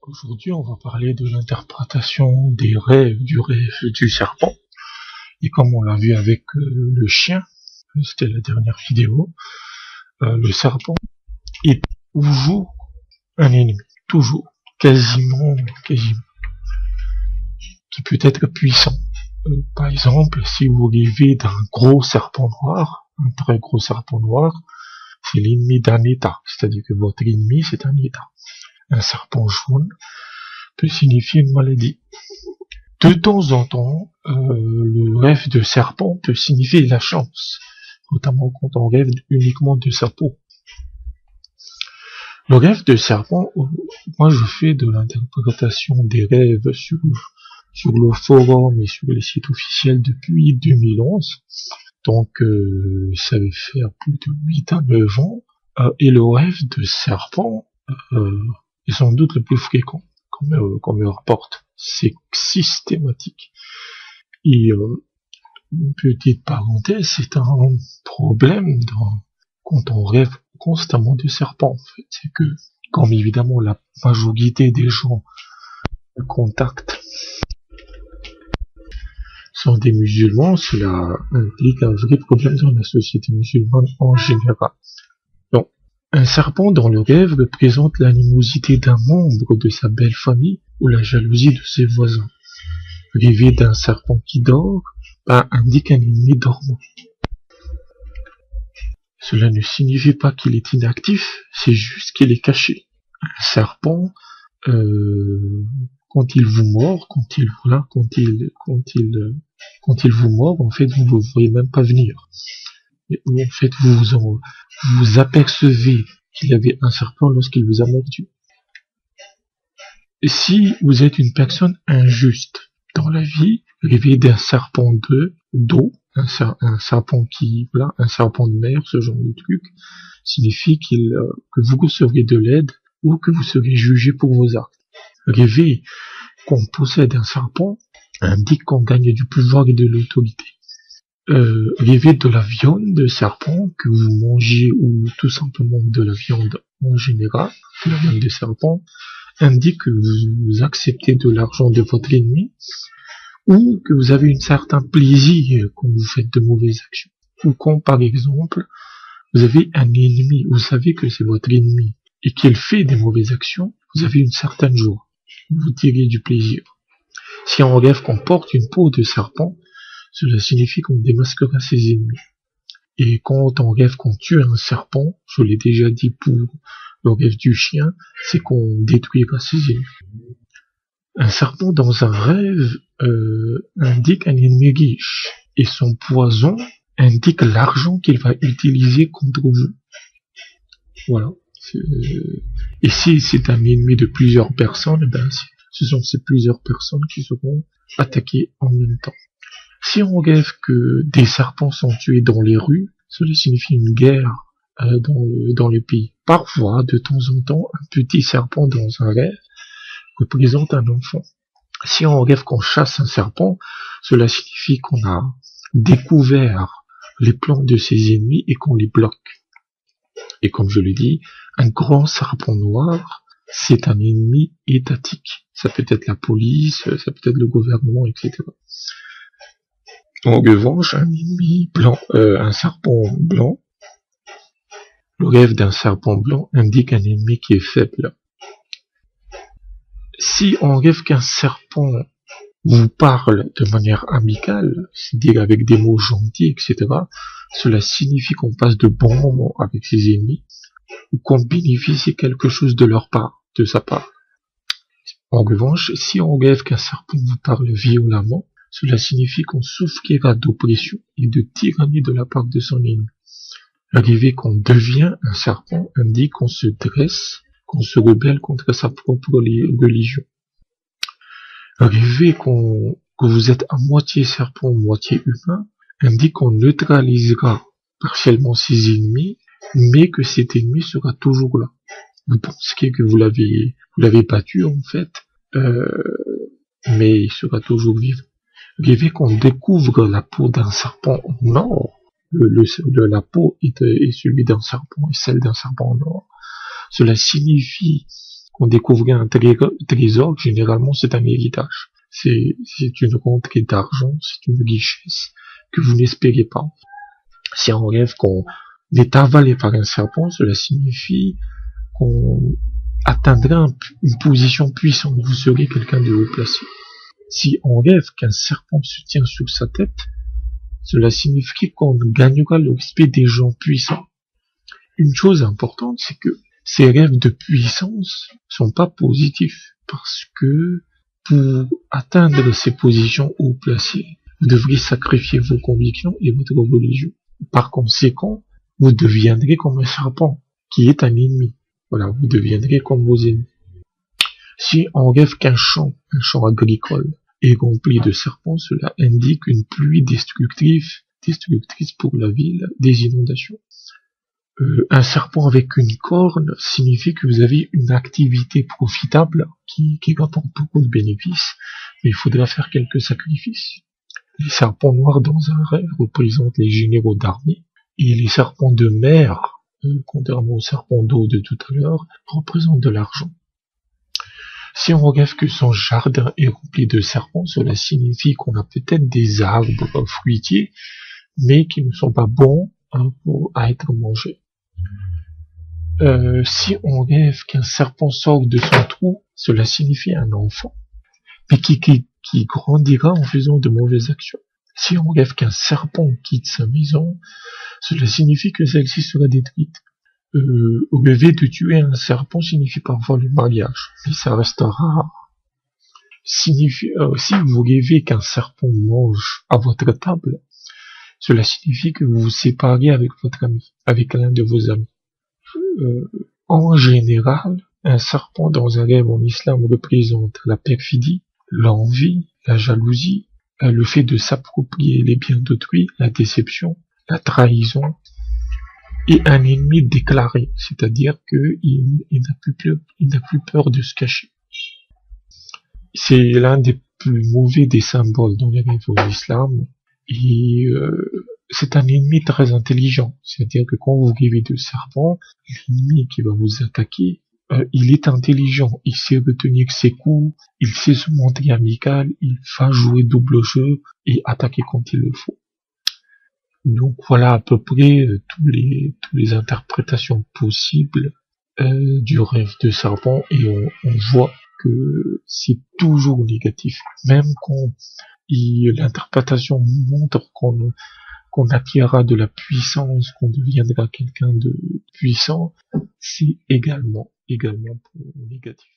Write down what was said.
Aujourd'hui, on va parler de l'interprétation des rêves, du rêve du serpent. Et comme on l'a vu avec le chien, c'était la dernière vidéo, le serpent est toujours un ennemi. Toujours. Quasiment. Qui peut être puissant. Par exemple, si vous rêvez d'un gros serpent noir, un très gros serpent noir, c'est l'ennemi d'un état. C'est-à-dire que votre ennemi, c'est un état. Un serpent jaune peut signifier une maladie. De temps en temps, le rêve de serpent peut signifier la chance, notamment quand on rêve uniquement de sa peau. Le rêve de serpent, moi je fais de l'interprétation des rêves sur le forum et sur les sites officiels depuis 2011. Donc ça va faire plus de 8 à 9 ans. Et le rêve de serpent est sans doute le plus fréquent, comme me rapporte. C'est systématique. Et une petite parenthèse, c'est un problème quand on rêve constamment de serpent, en fait. C'est que, comme évidemment la majorité des gens en contact sont des musulmans, cela implique un vrai problème dans la société musulmane en général. Donc, un serpent dans le rêve représente l'animosité d'un membre de sa belle famille ou la jalousie de ses voisins. Rêver d'un serpent qui dort indique un ennemi dormant. Cela ne signifie pas qu'il est inactif, c'est juste qu'il est caché. Un serpent, quand il vous mord, quand il vous mord, en fait, vous ne le voyez même pas venir. Et en fait, vous apercevez qu'il y avait un serpent lorsqu'il vous a mordu. Et si vous êtes une personne injuste dans la vie, rêver d'un serpent d'eau, un serpent un serpent de mer, ce genre de truc, signifie que vous recevrez de l'aide ou que vous serez jugé pour vos actes. Rêver qu'on possède un serpent indique qu'on gagne du pouvoir et de l'autorité. Rêver de la viande de serpent que vous mangez ou tout simplement de la viande en général, la viande de serpent, indique que vous acceptez de l'argent de votre ennemi ou que vous avez un certain plaisir quand vous faites de mauvaises actions. Ou quand, par exemple, vous avez un ennemi, vous savez que c'est votre ennemi et qu'il fait des mauvaises actions, vous avez une certaine joie. Vous tirez du plaisir. Si on rêve qu'on porte une peau de serpent, cela signifie qu'on démasquera ses ennemis. Et quand on rêve qu'on tue un serpent, je l'ai déjà dit pour le rêve du chien, c'est qu'on détruira ses ennemis. Un serpent dans un rêve indique un ennemi riche, et son poison indique l'argent qu'il va utiliser contre vous. Voilà. Et si c'est un ennemi de plusieurs personnes, ce sont ces plusieurs personnes qui seront attaquées en même temps. Si on rêve que des serpents sont tués dans les rues, cela signifie une guerre dans le pays. Parfois, de temps en temps, un petit serpent dans un rêve représente un enfant. Si on rêve qu'on chasse un serpent, cela signifie qu'on a découvert les plans de ses ennemis et qu'on les bloque. Et comme je le dis, un grand serpent noir, c'est un ennemi étatique. Ça peut être la police, ça peut être le gouvernement, etc. En revanche, un ennemi blanc, un serpent blanc, le rêve d'un serpent blanc indique un ennemi qui est faible. Si on rêve qu'un serpent vous parle de manière amicale, c'est-à-dire avec des mots gentils, etc., cela signifie qu'on passe de bons moments avec ses ennemis, ou qu'on bénéficie quelque chose de sa part. En revanche, si on rêve qu'un serpent vous parle violemment, cela signifie qu'on souffrira d'oppression et de tyrannie de la part de son ennemi. Rêver qu'on devient un serpent indique qu'on se dresse, qu'on se rebelle contre sa propre religion. Rêver que vous êtes à moitié serpent, moitié humain, indique qu'on neutralisera partiellement ses ennemis, mais que cet ennemi sera toujours là. Vous pensez que vous l'avez battu, en fait, mais il sera toujours vivant. Rêver qu'on découvre la peau d'un serpent en or, la peau est celui d'un serpent et celle d'un serpent en or. Cela signifie qu'on découvrait un trésor, généralement c'est un héritage. C'est une rentrée d'argent, c'est une richesse que vous n'espérez pas. Si on rêve qu'on est avalé par un serpent, cela signifie qu'on atteindra une position puissante, vous serez quelqu'un de haut placé. Si on rêve qu'un serpent se tient sur sa tête, cela signifie qu'on gagnera le respect des gens puissants. Une chose importante, c'est que ces rêves de puissance sont pas positifs, parce que pour atteindre ces positions haut placées, vous devriez sacrifier vos convictions et votre religion. Par conséquent, vous deviendrez comme un serpent, qui est un ennemi. Voilà, vous deviendrez comme vos ennemis. Si on rêve qu'un champ agricole, est rempli de serpents, cela indique une pluie destructrice pour la ville, des inondations. Un serpent avec une corne signifie que vous avez une activité profitable qui rapporte beaucoup de bénéfices, mais il faudra faire quelques sacrifices. Les serpents noirs dans un rêve représentent les généraux d'armée, et les serpents de mer, contrairement aux serpents d'eau de tout à l'heure, représentent de l'argent. Si on rêve que son jardin est rempli de serpents, cela signifie qu'on a peut-être des arbres fruitiers, mais qui ne sont pas bons à être mangés. Si on rêve qu'un serpent sort de son trou, cela signifie un enfant, mais qui grandira en faisant de mauvaises actions. Si on rêve qu'un serpent quitte sa maison, cela signifie que celle-ci sera détruite. Rêver de tuer un serpent signifie parfois le mariage, mais ça restera rare. Si vous rêvez qu'un serpent mange à votre table, cela signifie que vous vous séparez avec votre ami, avec l'un de vos amis. En général, un serpent dans un rêve en islam représente la perfidie, l'envie, la jalousie, le fait de s'approprier les biens d'autrui, la déception, la trahison, et un ennemi déclaré, c'est-à-dire qu'il n'a plus peur de se cacher. C'est l'un des plus mauvais des symboles dans les rêves en islam, et c'est un ennemi très intelligent, c'est-à-dire que quand vous rêvez de serpent, l'ennemi qui va vous attaquer, il est intelligent, il sait retenir ses coups, il sait se montrer amical, il va jouer double jeu et attaquer quand il le faut. Donc voilà à peu près toutes les interprétations possibles du rêve de serpent, et on voit que c'est toujours négatif. Même quand l'interprétation montre qu'on acquérera de la puissance, qu'on deviendra quelqu'un de puissant, c'est également négatif.